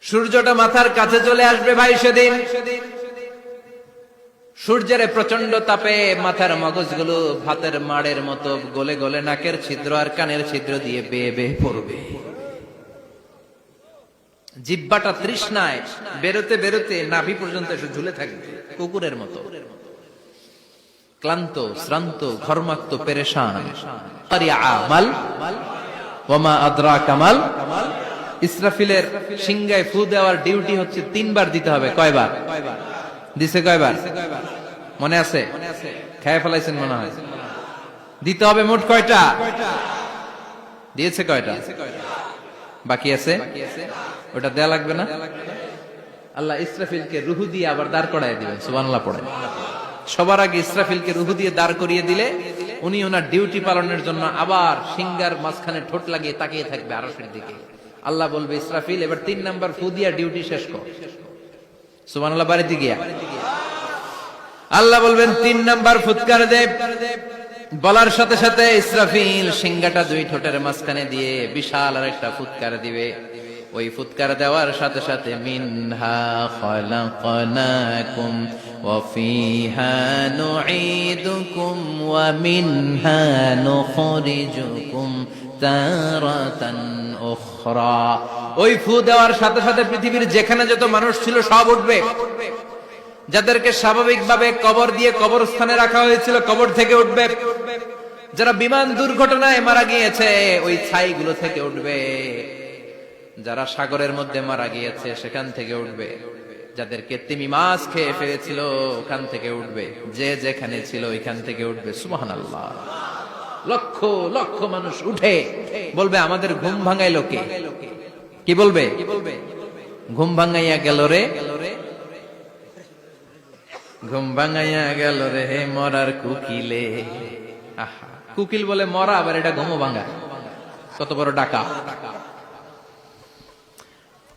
সূর্যটা মাথার কাছে চলে আসবে ভাই সেদিন। সূর্যের প্রচন্ড তাপে মাথার মগজগুলো ভাতের মাড়ের মতো গলে গলে নাকের ছিদ্র আর কানের ছিদ্র দিয়ে বেয়ে বেয়ে পড়বে। জিহ্বাটা তৃষ্ণায় বেরোতে বেরোতে নাভি পর্যন্ত এসে ঝুলে থাকবে কুকুরের মতো, ক্লান্ত শ্রান্ত ঘর্মাক্ত পেরেশান। আমাল ওয়ামা আদরাকা মাল। ইসরাফিলের সিংহায় ফু দেওয়ার ডিউটি হচ্ছে 3 বার দিতে হবে। কয়বার দিছে? কয়বার মনে আছে? খেয়ে ফেলাইছেন মনে হয়। দিতে হবে মোট কয়টা? দিয়েছে কয়টা? বাকি আছে? ওটা দেয়া লাগবে না? আল্লাহ ইসরাফিলকে রুহু দিয়ে আবার দাঁড় করায় দিবেন। সুবহানাল্লাহ পড়ে। সবার আগে ইসরাফিলকে রুহু দিয়ে দাঁড় করিয়ে দিলে উনি ওনার ডিউটি পালনের জন্য আবার সিংহার মাঝখানে ঠোঁট লাগিয়ে তাকিয়ে থাকবে আরশের দিকে। আল্লাহ বলবে, ইসরাফিল এবার 3 নাম্বার ফু দিয়া ডিউটি শেষ কর। সুবহানাল্লাহ। বাড়িতে গিয়া আল্লাহ বলবেন 3 নাম্বার ফুৎকার দে। বলার সাথে সাথে ইসরাফিল সিংহাটা 2 ঠোঁটের মাঝখানে দিয়ে বিশাল আরেকটা ফুৎকার দিবে। ওই ফুৎকার দেওয়ার সাথে সাথে মিনহা খলাকনাকুম ওয়া ফিহা নুঈদুকুম ওয়া মিনহা নুখরিজুকুম তারাতান উখরা। ওই ফু দেওয়ার সাথে সাথে পৃথিবীর যেখানে যত মানুষ ছিল সব উঠবে। যাদেরকে স্বাভাবিকভাবে কবর দিয়ে কবরস্থানে রাখা হয়েছিল কবর থেকে উঠবে। যারা বিমান দুর্ঘটনায় মারা গিয়েছে ওই ছাইগুলো থেকে উঠবে। যারা সাগরের মধ্যে মারা গিয়েছে সেখান থেকে উঠবে। যাদেরকে তিমি মাছ খেয়ে ফেলেছিল ওখান থেকে উঠবে। যে যেখানে ছিল ওইখান থেকে উঠবে। সুবহানাল্লাহ। লক্ষ লক্ষ মানুষ উঠে বলবে, আমাদের ঘুম ভাঙাইলো কে? কি বলবে? ঘুম ভাঙাইয়া গেল রে, ঘুম ভাঙাইয়া গেল রে মরার কুকিলে। আহা, কুকিল বলে মরা, আবার এটা ঘুমো ভাঙা। কত বড় ডাকা।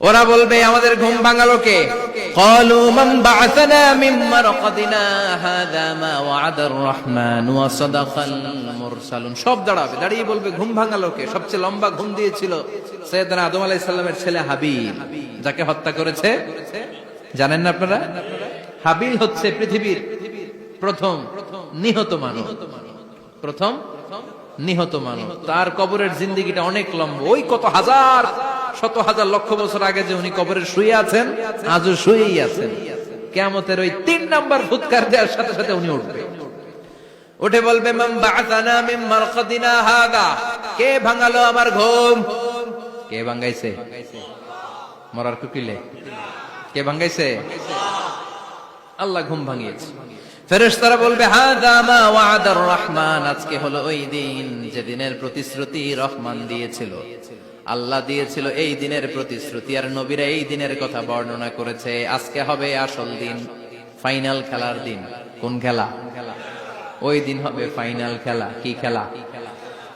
ওরা বলবে, আমাদের ঘুম ভাঙালো কে? ক্বালু মান বা'আসানা মিন মারকাদিনা হাযা মা ওয়া'আদার রহমান ওয়া সাদাকাল মুরসালুন। সব দাঁড়াবে, দাঁড়িয়ে বলবে, ঘুম ভাঙালো কে? সবচেয়ে লম্বা ঘুম দিয়েছিল সাইয়েদনা আদম আলাইহিস সালামের ছেলে হাবিল, যাকে হত্যা করেছে। জানেন না আপনারা? হাবিল হচ্ছে পৃথিবীর প্রথম নিহত মানব। প্রথম নিহত মানব। তার কবরের জিন্দেগিটা অনেক লম্বা। ওই কত হাজার শত হাজার লক্ষ বছর আগে যে উনি কবরে শুয়ে আছেন, আজও শুয়েই আছেন। কিয়ামতের ওই 3 নাম্বার ফুৎকার দেওয়ার সাথে সাথে উনি উঠবে। উঠে বলবে, মান বা'আসানা মিন মারকাদিনা হাযা। কে ভাঙালো আমার ঘুম? কে ভাঙাইছে? মরার কুকিলে কে ভাঙাইছে? আল্লাহ ঘুম ভাঙিয়েছে। ফেরেশতারা বলবে, হাযা মা ওয়া'আদার রহমান। আজকে হলো ওই দিন যে দিনের প্রতিশ্রুতি রহমান দিয়েছিল, আল্লাহ দিয়েছিল। এই দিনের প্রতিশ্রুতি আর নবীরা এই দিনের কথা বর্ণনা করেছে। আজকে হবে আসল দিন, ফাইনাল খেলার দিন। কোন খেলা? ওই দিন হবে ফাইনাল খেলা। কি খেলা?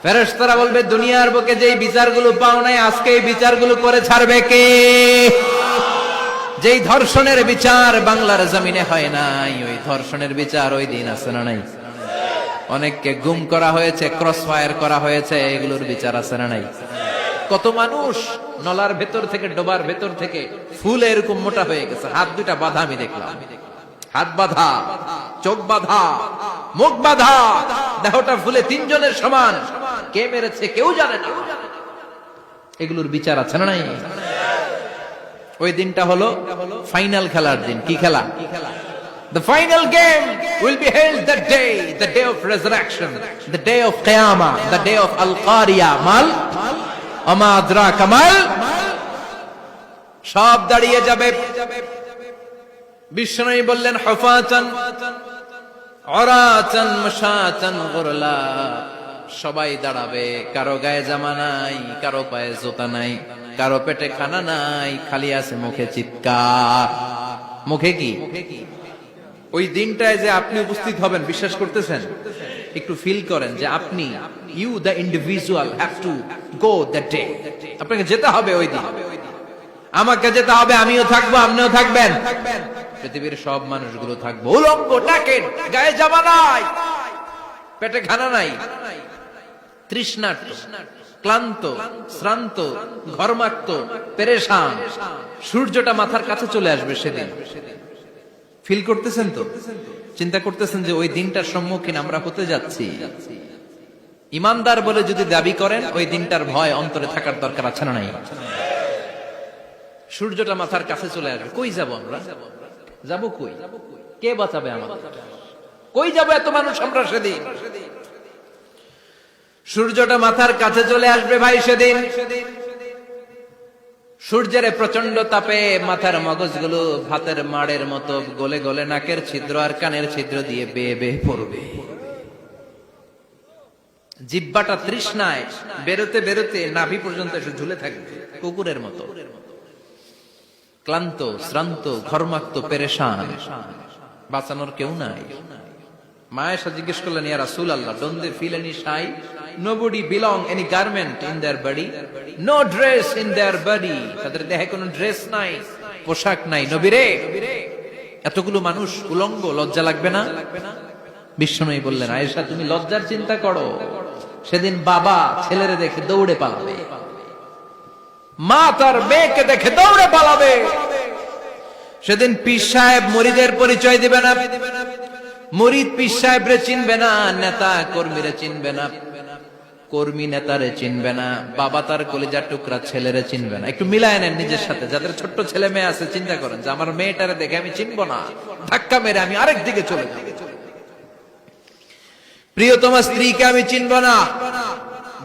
ফেরেশতারা বলবে, দুনিয়ার বুকে যেই বিচারগুলো পাও নাই, আজকে এই বিচারগুলো করে ছাড়বে কে? যেই ধর্ষণের বিচার বাংলার জমিনে হয় নাই, ওই ধর্ষণের বিচার ওই দিন আছে না নাই? অনেককে গুম করা হয়েছে, ক্রস ফায়ার করা হয়েছে, এগুলোর বিচার আছে না নাই? কত মানুষ নলার ভেতর থেকে, ডোবার ভেতর থেকে ফুলে এরকম মোটা হয়ে গেছে। হাত 2টা বাঁধা আমি দেখলাম। হাত বাঁধা, চোখ বাঁধা, মুখ বাঁধা, দেহটা ফুলে 3 জনের সমান। কে মেরেছে কেউ জানে না। এগুলোর বিচার আছে না নাই? ওই দিনটা হলো ফাইনাল খেলার দিন। কি খেলা? The final game will be held that day, the day of resurrection, the day of Qiyamah, the day of Al-Qariya. Mal আমা আদরাকা মাল। সব দাঁড়িয়ে যাবে। বিশ্বনবী বললেন, হুফাতান উরাতান মুশাতান গুরলা। সবাই দাঁড়াবে। কারো গায়ে জামা নাই, কারো পায়ে জুতা নাই, কারো পেটে খানা নাই, খালি আছে মুখে চিৎকার। মুখে কি? ওই দিনটায় যে আপনি উপস্থিত হবেন, বিশ্বাস করতেছেন? একটু ফিল করেন যে আপনি, you the individual have to go that day. আপনাকে যেতে হবে ওই দিন। আমাকে যেতে হবে, আমিও থাকবো, আপনিও থাকবেন। পৃথিবীর সব মানুষগুলো থাকবো উলঙ্গ, নাকের, গায়ে জামা নাই, পেটে খানা নাই, তৃষ্ণার্ত, ক্লান্ত, শ্রান্ত, ঘর্মাক্ত, পেরেশান। সূর্যটা মাথার কাছে চলে আসবে সেদিন। ফিল করতেছেন তো? চিন্তা করতেছেন যে ওই দিনটার সম্মুখীন আমরা হতে যাচ্ছি। ইমানদার বলে যদি দাবি করেন, ওই দিনটার ভয় অন্তরে থাকার দরকার আছে না নাই? সূর্যটা মাথার কাছে চলে আসবে, কই যাব আমরা? যাব কই? কে বাঁচাবে আমাদের? কই যাব এত মানুষ আমরা সেদিন? সূর্যটা মাথার কাছে চলে আসবে ভাই সেদিন। সূর্যের প্রচন্ড তাপে মাথার মগজগুলো ভাতের মাড়ের মতো গলে গলে নাকের ছিদ্র আর কানের ছিদ্র দিয়ে বেয়ে বেয়ে পড়বে। জিহ্বাটা তৃষ্ণায় বেরোতে বেরোতে নাভি পর্যন্ত এসে ঝুলে থাকবে কুকুরের মতো। ক্লান্ত, শ্রান্ত, ঘর্মাক্ত, পেরেশান, বাঁচানোর কেউ নাই। মায়েশা জিজ্ঞেস করলেন, ইয়া রাসূলুল্লাহ, don't they feel any shy? Nobody belong any garment in their body, no dress in their body. তাদের দেহে কোনো ড্রেস নাই, পোশাক নাই। নবী রে, এতগুলো মানুষ উলঙ্গ, লজ্জা লাগবে না? বিশ্বনবী বললেন, আয়েশা তুমি লজ্জার চিন্তা করো, সেদিন বাবা ছেলেরে দেখে দৌড়ে পালাবে, মা তার মেয়েকে দেখে দৌড়ে পালাবে। সেদিন পীর সাহেব মুরিদের পরিচয় দিবে না, মুরিদ পীর সাহেবরে চিনবে না, নেতা কর্মীরে চিনবে না, কর্মী নেতারে চিনবে না, বাবা তার কলিজার টুকরা ছেলেরে চিনবে না। একটু মিলায় নেন নিজের সাথে। যাদের ছোট্ট ছেলে মেয়ে আছে, চিন্তা করেন যে আমার মেয়েটারে দেখে আমি চিনবো না, ধাক্কা মেরে আমি আরেক দিকে চলে যাব। প্রিয়তমা স্ত্রীকে আমি চিনবো না,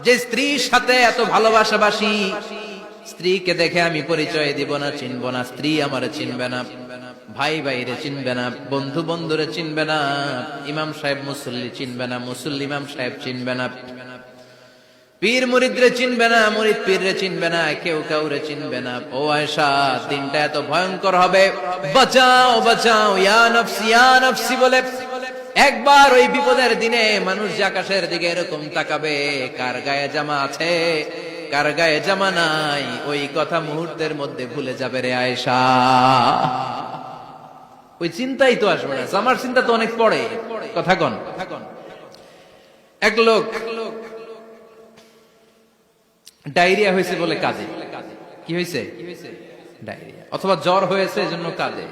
যে স্ত্রীর সাথে এত ভালোবাসাবাসি, স্ত্রীকে দেখে আমি পরিচয় দিব না, চিনবো না। স্ত্রী আমারে চিনবে না, ভাই ভাইরে চিনবে না, বন্ধু বন্ধুরে চিনবে না, ইমাম সাহেব মুসল্লি চিনবে না, মুসল্লি ইমাম সাহেব চিনবে না, পীর মুরিদরে চিনবে না, মুরিদ পীররে চিনবে না, কেউ কাউরে চিনবে না। ও আয়েশা, দিনটা এত ভয়ঙ্কর হবে। বাঁচাও বাঁচাও, ইয়া নফসি ইয়া নফসি বলে একবার ওই বিপদের দিনে মানুষ যে আকাশের দিকে এরকম তাকাবে, কার গায়ে জামা আছে কার গায়ে জামা নাই, ওই কথা মুহূর্তের মধ্যে ভুলে যাবে রে আয়েশা। ওই চিন্তাই তো আসবে না, জামার চিন্তা তো অনেক পরে। কথা কন। এক লোক ডায়রিয়া হয়েছে বলে কাজে। কি হয়েছে? ডায়রিয়া, অথবা জ্বর হয়েছে এজন্য কাজে।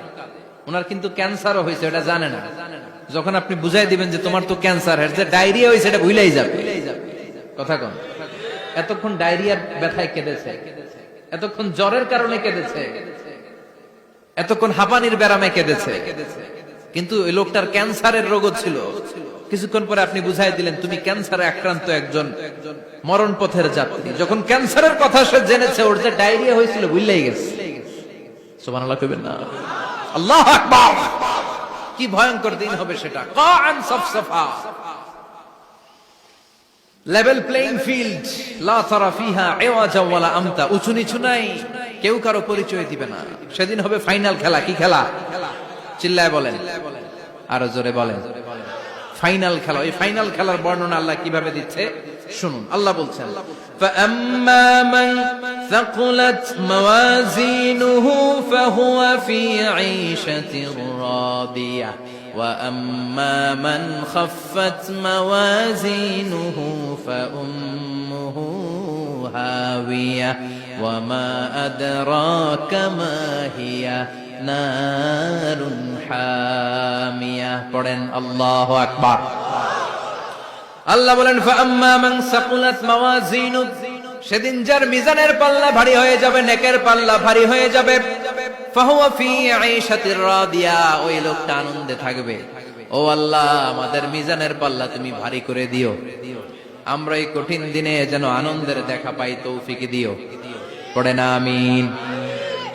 ওনার কিন্তু ক্যান্সারও হয়েছে, এটা জানে না। যখন আপনি বুঝাই দিবেন যে তোমার তো ক্যান্সার, যে ডায়রিয়া হয়েছে এটা ভুলেই যাবে। কথা কন। এতক্ষণ ডায়রিয়ার ব্যথায় কেঁদেছে, এতক্ষণ জ্বরের কারণে কেঁদেছে, এতক্ষণ হাঁপানির ব্যারামে কেঁদেছে, কিন্তু ওই লোকটার ক্যান্সারের রোগও ছিল। কিছুক্ষণ পরে আপনি বুঝাই দিলেন তুমি ক্যান্সারে আক্রান্ত একজন মরণ পথের যাত্রী। যখন ক্যান্সারের কথা সে জেনেছে, ওর যে ডায়রিয়া হয়েছিল ভুলেই গেছে। সুবহানাল্লাহ কইবেন না? আল্লাহু আকবার। কি ভয়ঙ্কর দিন হবে সেটা। কাআন সাফসাফা, লেভেল প্লেইং ফিল্ড, লা তারা ফিহা ইওয়াজা ওয়ালা আমতা। উঁচু নিচু নাই, কেউ কারো পরিচয় দিবে না। সেদিন হবে ফাইনাল খেলা। কি খেলা? চিল্লায় বলেন, আরো জোরে বলেন। ফাইনাল খেলা। ওই ফাইনাল খেলার বর্ণনা আল্লাহ কিভাবে দিচ্ছে শুনুন। আল্লাহ বলছেন, فَأَمَّا مَنْ ثَقُلَتْ مَوَازِينُهُ فَهُوَ فِي عِيشَةٍ رَاضِيَةٍ وَأَمَّا مَنْ خَفَّتْ مَوَازِينُهُ فَأُمُّهُ هَاوِيَةٌ وَمَا أَدْرَاكَ مَا هِيَ নারুন হামিয়া। পড়েন আল্লাহু আকবার। আল্লাহ বলেন, ফাআম্মা মান সাকুলাত মাওয়াজিনু, সেদিন যার মিজানের পাল্লা ভারী হয়ে যাবে, নেকের পাল্লা ভারী হয়ে যাবে, ফাহুয়া ফি আইশাতির রাদিয়া, ওই লোকটা আনন্দে থাকবে। ও আল্লাহ, আমাদের মিজানের পাল্লা তুমি ভারী করে দিও, আমরা এই কঠিন দিনে যেন আনন্দের দেখা পাই, তৌফিক দিও। পড়েন আমিন।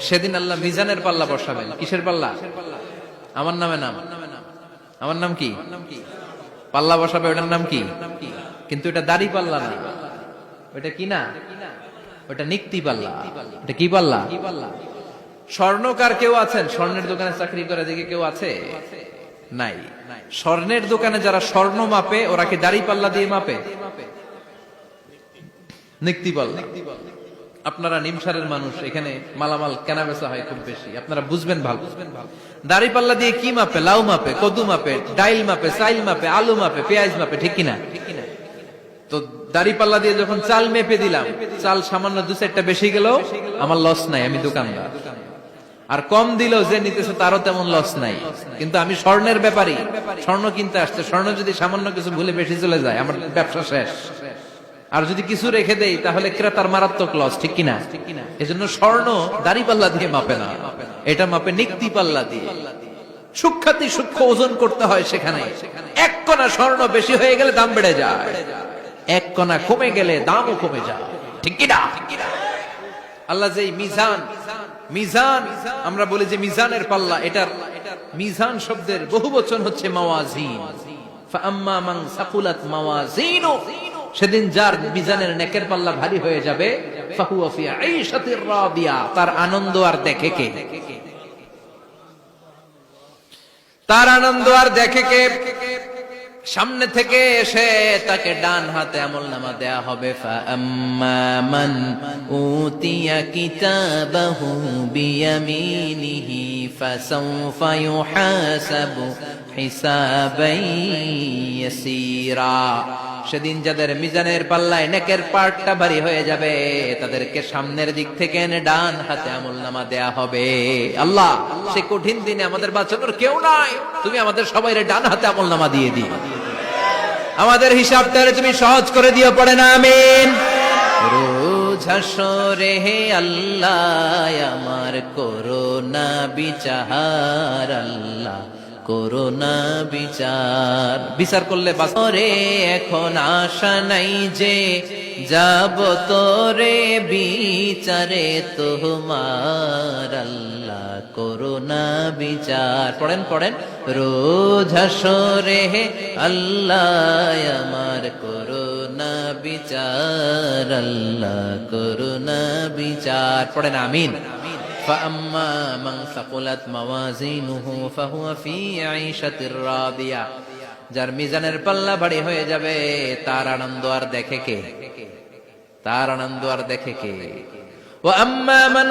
সেদিন আল্লাহ মিজানের পাল্লা বসাবেন। কিসের পাল্লা? আমার নামে নাম। আমার নাম কি? পাল্লা বসাবে, ওটার নাম কি? কিন্তু এটা দাড়ি পাল্লা না, ওটা কি না, ওটা নিক্তি পাল্লা। এটা কি পাল্লা? স্বর্ণকার কেউ আছেন? স্বর্ণের দোকানে চাকরি করে দেখে কেউ আছে? নাই। স্বর্ণের দোকানে যারা স্বর্ণ মাপে, ওরা কি দাড়ি পাল্লা দিয়ে মাপে? নিক্তি পাল্লা। আপনারা নিমসারের মানুষ, এখানে মালামাল কেনা বেচা হয় খুব বেশি, আপনারা বুঝবেন ভালো। দাড়ি পাল্লা দিয়ে কি মাপে? লাউ মাপে, কদু মাপে, ডাইল মাপে, চাইল মাপে, আলু মাপে, পেঁয়াজ মাপে, ঠিক কিনা? তো দাড়ি পাল্লা দিয়ে যখন চাল মেপে দিলাম, চাল সামান্য 2-4টা বেশি গেল, আমার লস নাই, আমি দোকানদার। আর কম দিল যে নিতেছে তারও তেমন লস নাই। কিন্তু আমি স্বর্ণের ব্যাপারী, স্বর্ণ কিনতে আসছে, স্বর্ণ যদি সামান্য কিছু ভুলে বেশি চলে যায় আমার ব্যবসা শেষ। আর যদি কিছু রেখে দেই তাহলে ক্রেতার মারাত্মক লস, ঠিক কিনা? এজন্য স্বর্ণ দাড়ি পাল্লা দিয়ে মাপে না, এটা মাপে নিক্তি পাল্লা দিয়ে। সূক্ষ্মাতি সূক্ষ্ম ওজন করতে হয় সেখানে। এক কণা স্বর্ণ বেশি হয়ে গেলে দাম বেড়ে যায়, এক কণা কমে গেলে দামও কমে যায়, ঠিক কিনা? আল্লাহ যে মিজান, মিজান আমরা বলি যে মিজানের পাল্লা, এটার মিজান শব্দের বহু বচন হচ্ছে মাওয়াজিন। ফাআম্মা মান সাকুলাত মাওয়াজিনু, সেদিন যার মিজানের নেকের পাল্লা ভারী হয়ে যাবে, ফাহুয়া ফি আইশাতির রাদিয়া, তার আনন্দ আর দেখে কে? তার আনন্দ আর দেখে কে? সামনে থেকে এসে তাকে ডান হাতে আমলনামা দেয়া হবে। ফাআম্মা মান উতিয়া কিতাবাহু বিয়ামিনিহি ফাসাউফা ইউহাসাবু হিসাবান ইয়াসীরা, সেদিন যাদের মিজানের পাল্লায় নেকের পার্টটা ভারী হয়ে যাবে তাদেরকে সামনের দিক থেকে এনে ডান হাতে আমলনামা দেয়া হবে। আল্লাহ, সে কঠিন দিনে আমাদের বাঁচানোর কেউ নাই, তুমি আমাদের সবাইরে ডান হাতে আমলনামা দিয়ে দিও, আমাদের হিসাবটারে তুমি সহজ করে দিও, পড়ে না আমিন। রোজ হাসরে হে আল্লাহ আমার করোনা বিচার, আল্লাহ করোনা বিচার, বিচার করলে বাসরে এখন আশা নাই যে যাব তোরে বিচারে তোমার, আল্লাহ করোনা বিচার। পড়েন পড়েন, রোজ হাসরে হে আল্লাহ আমার করোনা বিচার, আল্লাহ করোনা বিচার, পড়েন আমিন। فأما من ثقلت موازينه فهو في عيشة راضية, যার মিজানের পাল্লা ভারী হয়ে যাবে তার আনন্দ আর দেখে কে? তার আনন্দ আর দেখে কে? ওয়া আম্মা মান